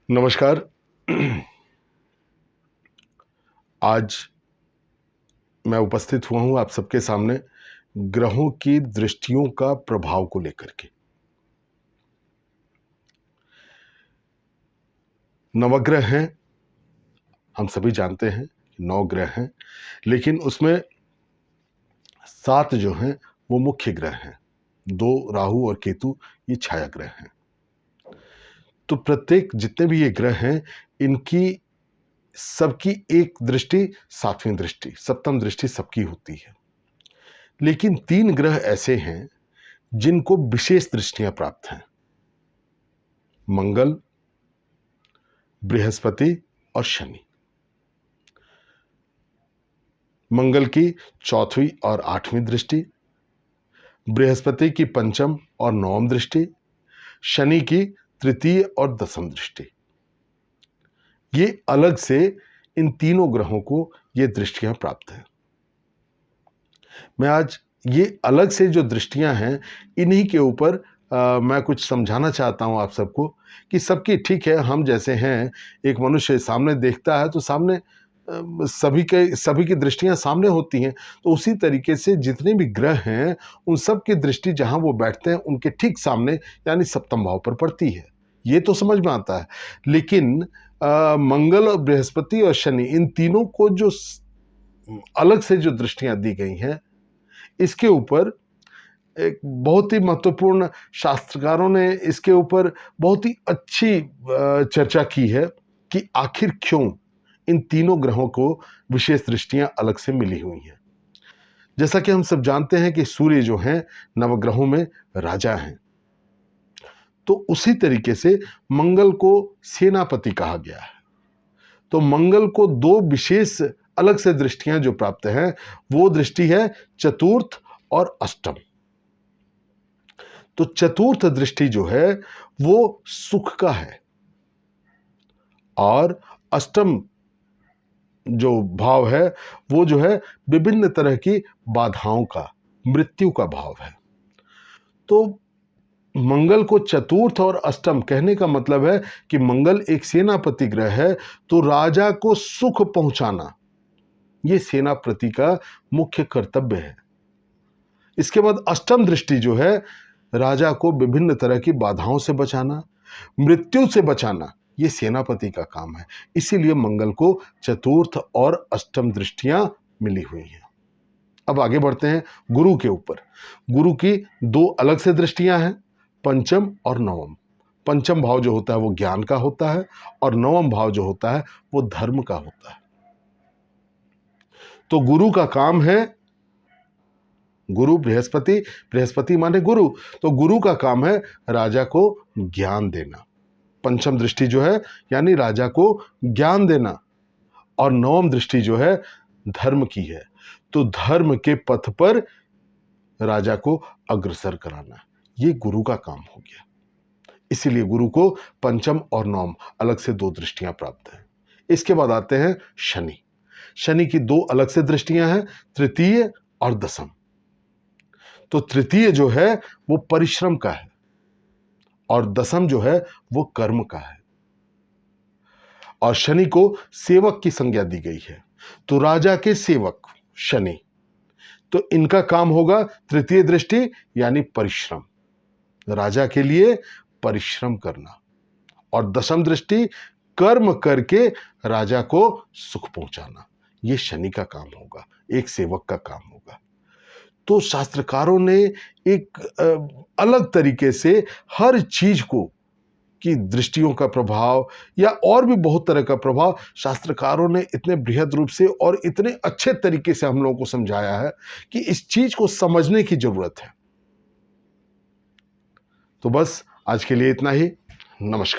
नमस्कार। आज मैं उपस्थित हुआ हूं आप सबके सामने ग्रहों की दृष्टियों का प्रभाव को लेकर के। नवग्रह हैं, हम सभी जानते हैं कि 9 ग्रह हैं, लेकिन उसमें 7 जो हैं वो मुख्य ग्रह हैं। 2 राहु और केतु ये छाया ग्रह हैं। तो प्रत्येक जितने भी ये ग्रह हैं, इनकी सबकी एक दृष्टि 7वीं दृष्टि, सप्तम दृष्टि सबकी होती है। लेकिन 3 ग्रह ऐसे हैं जिनको विशेष दृष्टियां प्राप्त हैं: मंगल, बृहस्पति और शनि। मंगल की 4वीं और 8वीं दृष्टि, बृहस्पति की 5वीं और 9वीं दृष्टि, शनि की 3य और 10वीं दृष्टि। ये अलग से इन तीनों ग्रहों को ये दृष्टियां प्राप्त हैं। मैं आज ये अलग से जो दृष्टियां हैं, इन्हीं के ऊपर मैं कुछ समझाना चाहता हूं आप सबको कि सबकी ठीक है, हम जैसे हैं, एक मनुष्य सामने देखता है तो सामने सभी की दृष्टियां सामने होती हैं। तो उसी तरीके से जितने भी ग्रह हैं, उन सब की दृष्टि जहां वो बैठते हैं उनके ठीक सामने यानी सप्तम भाव पर पड़ती है। ये तो समझ में आता है। लेकिन मंगल और बृहस्पति और शनि, इन तीनों को जो अलग से जो दृष्टियां दी गई हैं, इसके ऊपर एक बहुत ही महत्वपूर्ण शास्त्रकारों ने इसके ऊपर बहुत ही अच्छी चर्चा की है कि आखिर क्यों इन तीनों ग्रहों को विशेष दृष्टियां अलग से मिली हुई हैं। जैसा कि हम सब जानते हैं कि सूर्य जो हैं नवग्रहों में राजा हैं, तो उसी तरीके से मंगल को सेनापति कहा गया है। तो मंगल को 2 विशेष अलग से दृष्टियां जो प्राप्त हैं, वो दृष्टि है चतुर्थ और अष्टम। तो चतुर्थ दृष्टि जो है वो सुख का है, और अष्टम जो भाव है वो जो है विभिन्न तरह की बाधाओं का, मृत्यु का भाव है। तो मंगल को चतुर्थ और अष्टम कहने का मतलब है कि मंगल एक सेनापति ग्रह है, तो राजा को सुख पहुंचाना ये सेनापति का मुख्य कर्तव्य है। इसके बाद अष्टम दृष्टि जो है राजा को विभिन्न तरह की बाधाओं से बचाना, मृत्यु से बचाना, ये सेनापति का काम है। इसीलिए मंगल को चतुर्थ और अष्टम दृष्टियां मिली हुई हैं। अब आगे बढ़ते हैं गुरु के ऊपर। गुरु की 2 अलग से दृष्टियां हैं, 5वीं और 9वीं। 5वीं भाव जो होता है वो ज्ञान का होता है, और 9वीं भाव जो होता है वो धर्म का होता है। तो गुरु का काम है, गुरु बृहस्पति माने गुरु, तो गुरु का काम है राजा को ज्ञान देना। 5वीं दृष्टि जो है यानी राजा को ज्ञान देना, और 9वीं दृष्टि जो है धर्म की है। तो धर्म के पथ पर राजा को अग्रसर कराना, ये गुरु का काम हो गया। इसीलिए गुरु को 5वीं और 9वीं अलग से 2 दृष्टियां प्राप्त हैं। इसके बाद आते हैं शनि। शनि की 2 अलग से दृष्टियां हैं, 3य और 10वीं। तो 3य जो है वो परिश्रम का है, और 10वीं जो है वो कर्म का है। और शनि को सेवक की संज्ञा दी गई है, तो राजा के सेवक शनि, तो इनका काम होगा 3य दृष्टि यानी परिश्रम, राजा के लिए परिश्रम करना, और 10वीं दृष्टि कर्म करके राजा को सुख पहुंचाना। ये शनि का काम होगा, एक सेवक का काम होगा। तो शास्त्रकारों ने एक अलग तरीके से हर चीज को, की दृष्टियों का प्रभाव या और भी बहुत तरह का प्रभाव, शास्त्रकारों ने इतने बृहद रूप से और इतने अच्छे तरीके से हम लोगों को समझाया है कि इस चीज को समझने की जरूरत है। तो बस आज के लिए इतना ही। नमस्कार।